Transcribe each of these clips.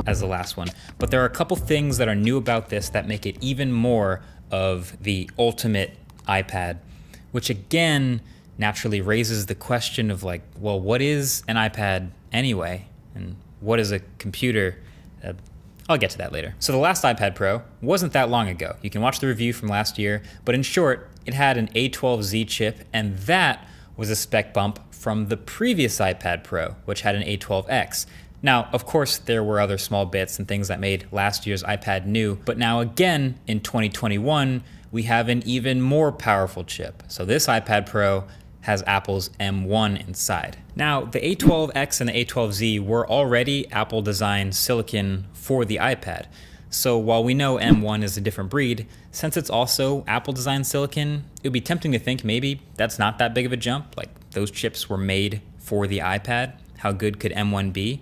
as the last one. But there are a couple things that are new about this that make it even more of the ultimate iPad, which again naturally raises the question of like, well, what is an iPad anyway? And what is a computer? I'll get to that later. So the last iPad Pro wasn't that long ago. You can watch the review from last year, but in short, it had an A12Z chip, and that was a spec bump from the previous iPad Pro, which had an A12X. Now, of course, there were other small bits and things that made last year's iPad new, but now again, in 2021, we have an even more powerful chip. So this iPad Pro has Apple's M1 inside. Now, the A12X and the A12Z were already Apple-designed silicon for the iPad. So while we know M1 is a different breed, since it's also Apple-designed silicon, it would be tempting to think maybe that's not that big of a jump. Like, those chips were made for the iPad. How good could M1 be?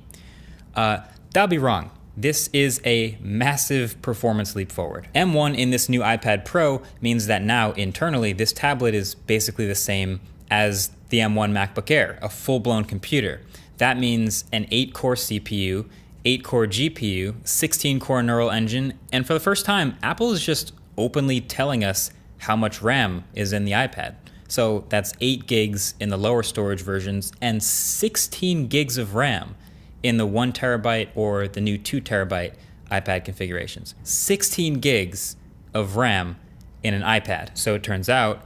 That'll be wrong. This is a massive performance leap forward. M1 in this new iPad Pro means that now internally this tablet is basically the same as the M1 MacBook Air, a full-blown computer. That means an 8-core CPU, 8-core GPU, 16-core neural engine, and for the first time, Apple is just openly telling us how much RAM is in the iPad. So that's 8 gigs in the lower storage versions and 16 gigs of RAM in the 1 terabyte or the new 2 terabyte iPad configurations. 16 gigs of RAM in an iPad. So it turns out,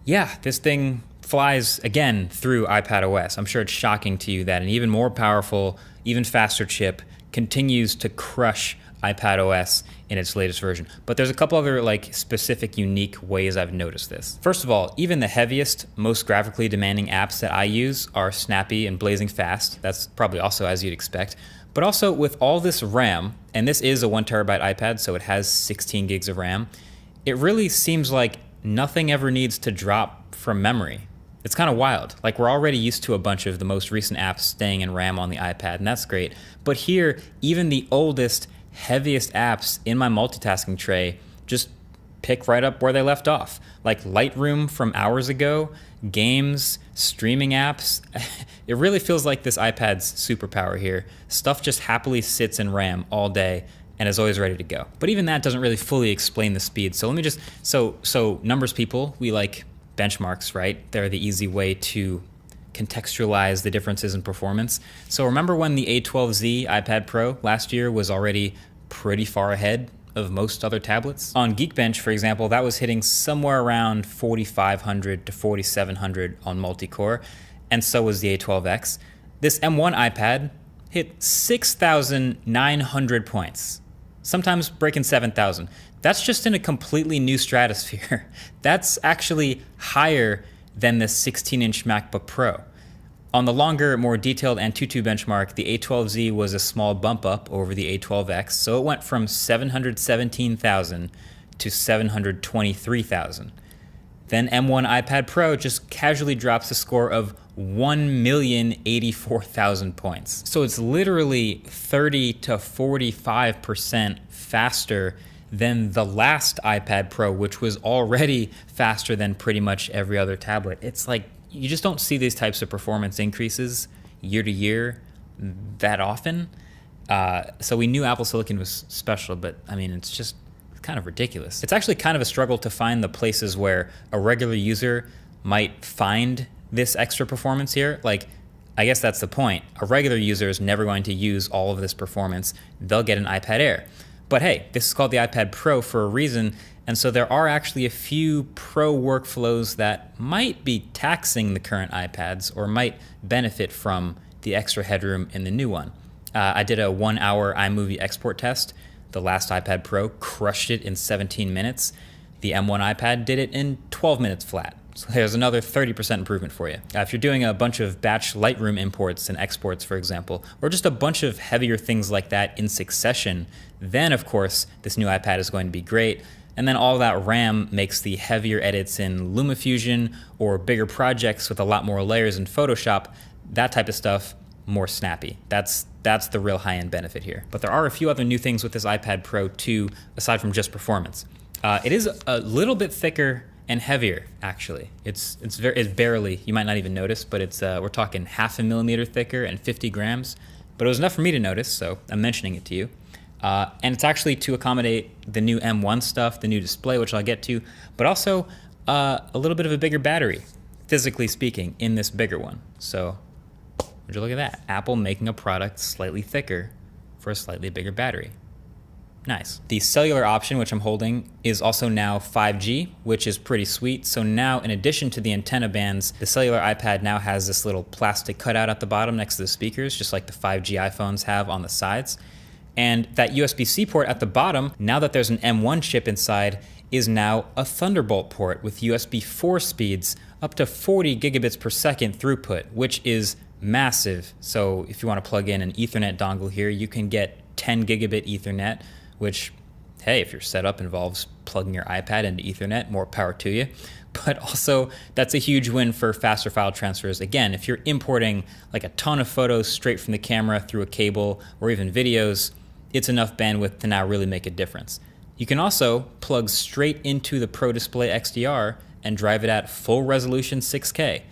yeah, this thing flies again through iPadOS. I'm sure it's shocking to you that an even more powerful, even faster chip continues to crush iPadOS in its latest version. But there's a couple other like specific unique ways I've noticed this. First of all, even the heaviest, most graphically demanding apps that I use are snappy and blazing fast. That's probably also as you'd expect. But also with all this RAM, and this is a 1 terabyte iPad, so it has 16 gigs of RAM, it really seems like nothing ever needs to drop from memory. It's kind of wild. Like, we're already used to a bunch of the most recent apps staying in RAM on the iPad, and that's great. But here, even the oldest, heaviest apps in my multitasking tray just pick right up where they left off. Like Lightroom from hours ago, games, streaming apps. It really feels like this iPad's superpower here. Stuff just happily sits in RAM all day and is always ready to go. But even that doesn't really fully explain the speed. So let me just, so numbers people, we like benchmarks, right? They're the easy way to contextualize the differences in performance. So remember when the A12Z iPad Pro last year was already pretty far ahead of most other tablets? On Geekbench, for example, that was hitting somewhere around 4,500 to 4,700 on multi-core, and so was the A12X. This M1 iPad hit 6,900 points, sometimes breaking 7,000. That's just in a completely new stratosphere. That's actually higher than the 16-inch MacBook Pro. On the longer, more detailed Antutu benchmark, the A12Z was a small bump up over the A12X, so it went from 717,000 to 723,000. Then M1 iPad Pro just casually drops a score of 1,084,000 points. So it's literally 30 to 45% faster than the last iPad Pro, which was already faster than pretty much every other tablet. It's like, you just don't see these types of performance increases year to year that often. So we knew Apple Silicon was special, but I mean, it's just kind of ridiculous. It's actually kind of a struggle to find the places where a regular user might find this extra performance here. Like, I guess that's the point. A regular user is never going to use all of this performance. They'll get an iPad Air. But hey, this is called the iPad Pro for a reason, and so there are actually a few pro workflows that might be taxing the current iPads or might benefit from the extra headroom in the new one. I did a 1-hour iMovie export test. The last iPad Pro crushed it in 17 minutes. The M1 iPad did it in 12 minutes flat. So there's another 30% improvement for you. If you're doing a bunch of batch Lightroom imports and exports, for example, or just a bunch of heavier things like that in succession, then of course this new iPad is going to be great. And then all that RAM makes the heavier edits in LumaFusion or bigger projects with a lot more layers in Photoshop, that type of stuff, more snappy. That's the real high-end benefit here. But there are a few other new things with this iPad Pro too, aside from just performance. It is a little bit thicker and heavier, actually. It's barely, you might not even notice, but it's we're talking 0.5 millimeter thicker and 50 grams. but it was enough for me to notice, so I'm mentioning it to you. And it's actually to accommodate the new M1 stuff, the new display, which I'll get to, but also a little bit of a bigger battery, physically speaking, in this bigger one. So would you look at that? Apple making a product slightly thicker for a slightly bigger battery. Nice. The cellular option, which I'm holding, is also now 5G, which is pretty sweet. So now, in addition to the antenna bands, the cellular iPad now has this little plastic cutout at the bottom next to the speakers, just like the 5G iPhones have on the sides. And that USB-C port at the bottom, now that there's an M1 chip inside, is now a Thunderbolt port with USB 4 speeds up to 40 gigabits per second throughput, which is massive. So if you want to plug in an Ethernet dongle here, you can get 10 gigabit Ethernet, which, hey, if your setup involves plugging your iPad into Ethernet, more power to you. But also, that's a huge win for faster file transfers. Again, if you're importing like a ton of photos straight from the camera through a cable or even videos, it's enough bandwidth to now really make a difference. You can also plug straight into the Pro Display XDR and drive it at full resolution 6K.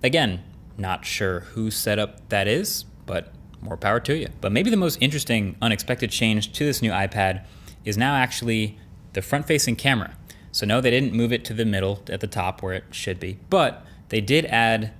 Again, not sure whose setup that is, but more power to you. But maybe the most interesting unexpected change to this new iPad is now actually the front-facing camera. So no, they didn't move it to the middle at the top where it should be, but they did add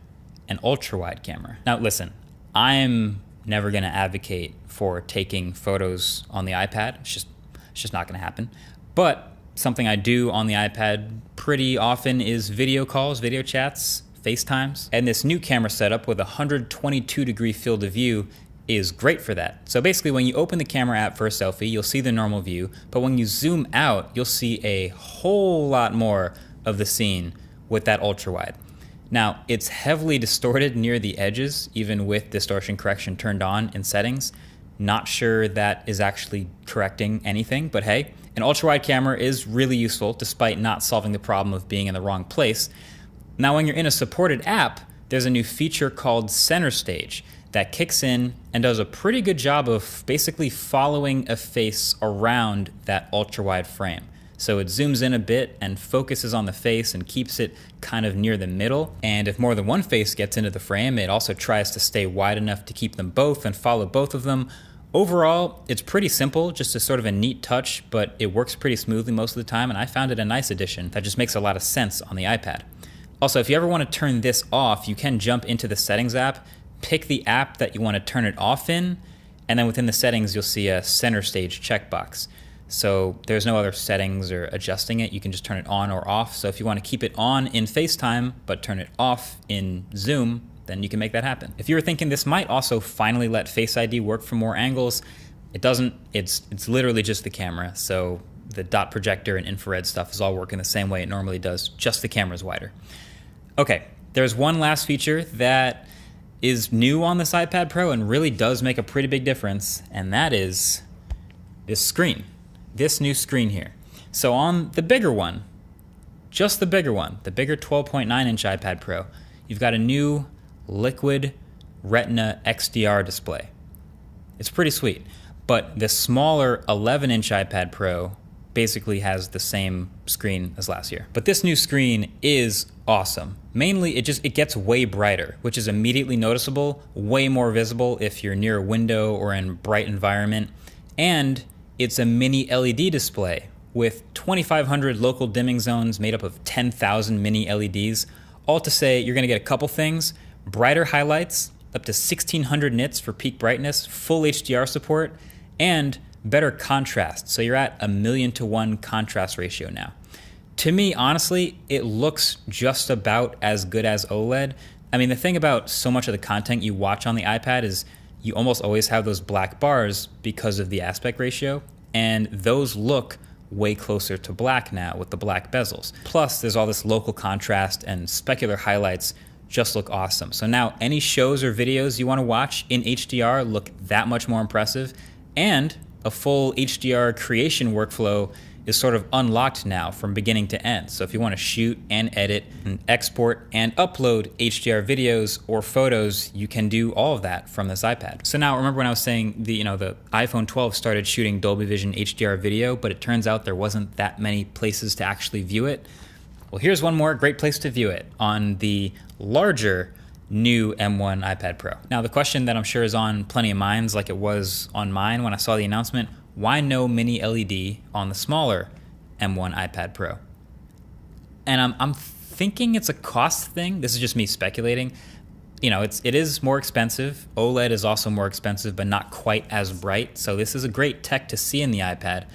an ultra-wide camera. Now listen, I'm never gonna advocate for taking photos on the iPad. It's just not gonna happen. But something I do on the iPad pretty often is video calls, video chats, FaceTimes. And this new camera setup with a 122-degree field of view is great for that. So basically when you open the camera app for a selfie, you'll see the normal view, but when you zoom out, you'll see a whole lot more of the scene with that ultra wide. Now, it's heavily distorted near the edges, even with distortion correction turned on in settings. Not sure that is actually correcting anything, but hey, an ultra wide camera is really useful despite not solving the problem of being in the wrong place. Now, when you're in a supported app, there's a new feature called Center Stage that kicks in and does a pretty good job of basically following a face around that ultra-wide frame. So it zooms in a bit and focuses on the face and keeps it kind of near the middle. And if more than one face gets into the frame, it also tries to stay wide enough to keep them both and follow both of them. Overall, it's pretty simple, just a sort of a neat touch, but it works pretty smoothly most of the time, and I found it a nice addition that just makes a lot of sense on the iPad. Also, if you ever want to turn this off, you can jump into the settings app, pick the app that you want to turn it off in, and then within the settings, you'll see a center stage checkbox. So there's no other settings or adjusting it. You can just turn it on or off. So if you want to keep it on in FaceTime, but turn it off in Zoom, then you can make that happen. If you were thinking this might also finally let Face ID work from more angles, it doesn't. It's literally just the camera. So the dot projector and infrared stuff is all working the same way it normally does, just the camera's wider. Okay, there's one last feature that is new on this iPad Pro and really does make a pretty big difference, and that is this screen, this new screen here. So on the bigger one, just the bigger one, the bigger 12.9-inch iPad Pro, you've got a new liquid Retina XDR display. It's pretty sweet, but the smaller 11-inch iPad Pro basically has the same screen as last year. But this new screen is awesome. Mainly, it gets way brighter, which is immediately noticeable, way more visible if you're near a window or in a bright environment. And it's a mini LED display with 2,500 local dimming zones made up of 10,000 mini LEDs. All to say, you're gonna get a couple things: brighter highlights, up to 1,600 nits for peak brightness, full HDR support, and better contrast. So you're at a 1,000,000 to 1 contrast ratio now. To me, honestly, it looks just about as good as OLED. I mean, the thing about so much of the content you watch on the iPad is you almost always have those black bars because of the aspect ratio, and those look way closer to black now with the black bezels. Plus, there's all this local contrast, and specular highlights just look awesome. So now any shows or videos you want to watch in HDR look that much more impressive, and a full HDR creation workflow is sort of unlocked now from beginning to end. So if you want to shoot and edit and export and upload HDR videos or photos, you can do all of that from this iPad. So now remember when I was saying the iPhone 12 started shooting Dolby Vision HDR video, but it turns out there wasn't that many places to actually view it. Well, here's one more great place to view it on the larger new M1 iPad Pro. Now the question that I'm sure is on plenty of minds, like it was on mine when I saw the announcement, why no mini LED on the smaller M1 iPad Pro? And I'm thinking it's a cost thing. This is just me speculating. You know, it is more expensive. OLED is also more expensive, but not quite as bright. So this is a great tech to see in the iPad,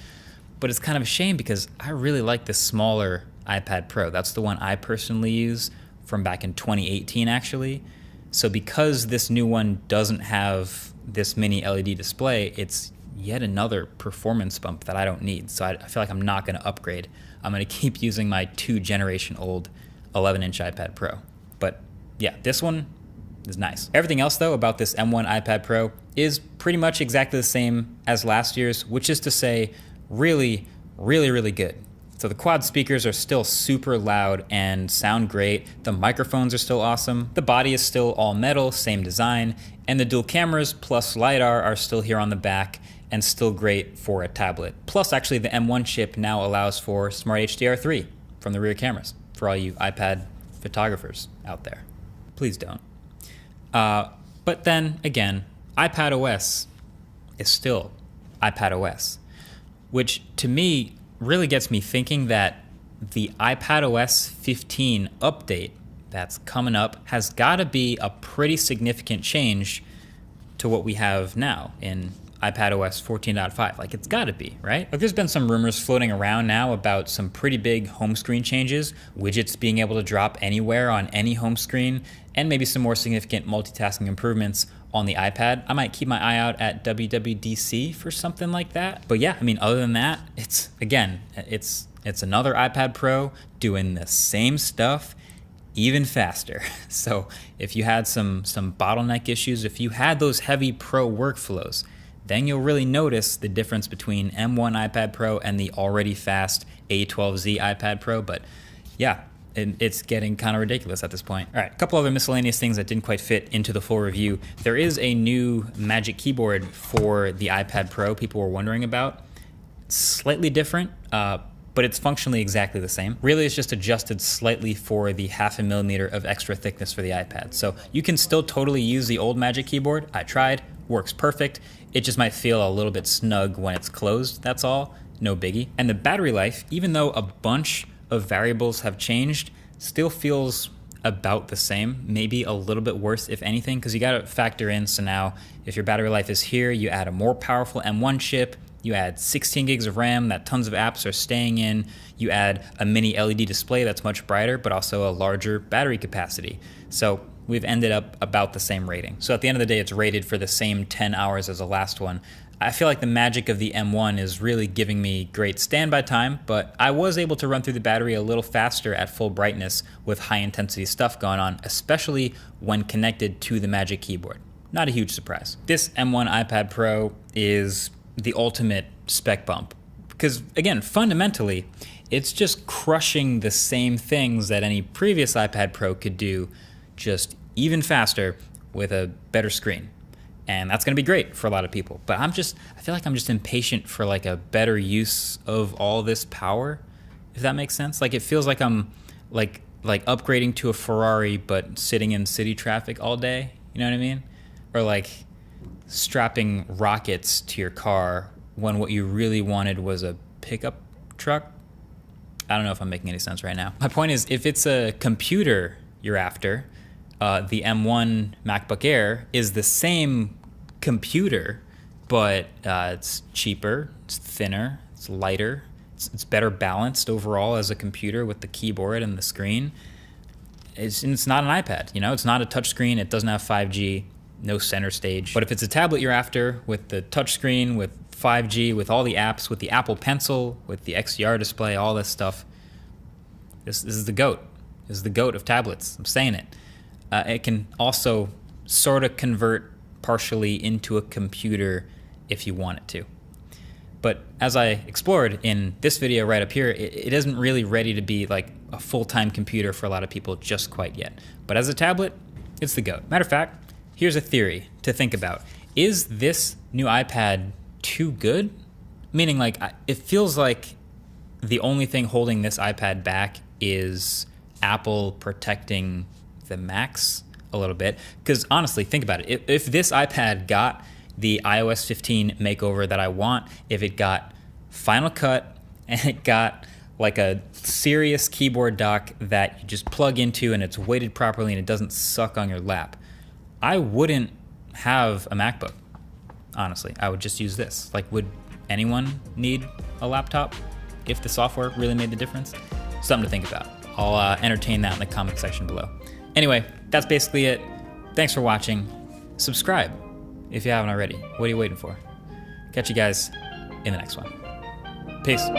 but it's kind of a shame because I really like the smaller iPad Pro. That's the one I personally use from back in 2018, actually. So because this new one doesn't have this mini LED display, it's yet another performance bump that I don't need. So I feel like I'm not gonna upgrade. I'm gonna keep using my 2-generation-old 11-inch iPad Pro. But yeah, this one is nice. Everything else though about this M1 iPad Pro is pretty much exactly the same as last year's, which is to say really, really, really good. So the quad speakers are still super loud and sound great. The microphones are still awesome. The body is still all metal, same design, and the dual cameras plus LiDAR are still here on the back and still great for a tablet. Plus actually the M1 chip now allows for Smart HDR3 from the rear cameras for all you iPad photographers out there. Please don't. But then again, iPadOS is still iPadOS, which to me really gets me thinking that the iPadOS 15 update that's coming up has got to be a pretty significant change to what we have now in iPadOS 14.5. Like, it's got to be, right? Like, there's been some rumors floating around now about some pretty big home screen changes, widgets being able to drop anywhere on any home screen, and maybe some more significant multitasking improvements on the iPad. I might keep my eye out at WWDC for something like that. But yeah, I mean, other than that, it's another iPad Pro doing the same stuff even faster. So if you had some bottleneck issues, if you had those heavy Pro workflows, then you'll really notice the difference between M1 iPad Pro and the already fast A12Z iPad Pro. But yeah, it's getting kind of ridiculous at this point. All right, a couple other miscellaneous things that didn't quite fit into the full review. There is a new Magic Keyboard for the iPad Pro people were wondering about. Slightly different, but it's functionally exactly the same. Really, it's just adjusted slightly for the 0.5 millimeter of extra thickness for the iPad. So you can still totally use the old Magic Keyboard. I tried, works perfect. It just might feel a little bit snug when it's closed, that's all. No biggie. And the battery life, even though a bunch of variables have changed, still feels about the same, maybe a little bit worse if anything, because you got to factor in, so now if your battery life is here, you add a more powerful M1 chip, you add 16 gigs of RAM that tons of apps are staying in, you add a mini LED display that's much brighter, but also a larger battery capacity. So we've ended up about the same rating. So at the end of the day, it's rated for the same 10 hours as the last one. I feel like the magic of the M1 is really giving me great standby time, but I was able to run through the battery a little faster at full brightness with high intensity stuff going on, especially when connected to the Magic Keyboard. Not a huge surprise. This M1 iPad Pro is the ultimate spec bump because, again, fundamentally, it's just crushing the same things that any previous iPad Pro could do, just even faster with a better screen. And that's gonna be great for a lot of people. But I feel like I'm just impatient for like a better use of all this power, if that makes sense. Like, it feels like I'm like upgrading to a Ferrari, but sitting in city traffic all day, you know what I mean? Or like strapping rockets to your car when what you really wanted was a pickup truck. I don't know if I'm making any sense right now. My point is, if it's a computer you're after, the M1 MacBook Air is the same computer, but it's cheaper, it's thinner, it's lighter, it's better balanced overall as a computer with the keyboard and the screen. It's not an iPad, you know, it's not a touchscreen, it doesn't have 5G, no center stage. But if it's a tablet you're after with the touchscreen, with 5G, with all the apps, with the Apple Pencil, with the XDR display, all this stuff, this is the GOAT. This is the GOAT of tablets, I'm saying it. It can also sort of convert partially into a computer if you want it to. But as I explored in this video right up here, it isn't really ready to be like a full-time computer for a lot of people just quite yet. But as a tablet, it's the GOAT. Matter of fact, here's a theory to think about. Is this new iPad too good? Meaning, like, it feels like the only thing holding this iPad back is Apple protecting the Macs a little bit. Because honestly, think about it. If this iPad got the iOS 15 makeover that I want, if it got Final Cut and it got like a serious keyboard dock that you just plug into and it's weighted properly and it doesn't suck on your lap, I wouldn't have a MacBook, honestly. I would just use this. Like, would anyone need a laptop if the software really made the difference? Something to think about. I'll entertain that in the comment section below. Anyway, that's basically it. Thanks for watching. Subscribe if you haven't already. What are you waiting for? Catch you guys in the next one. Peace.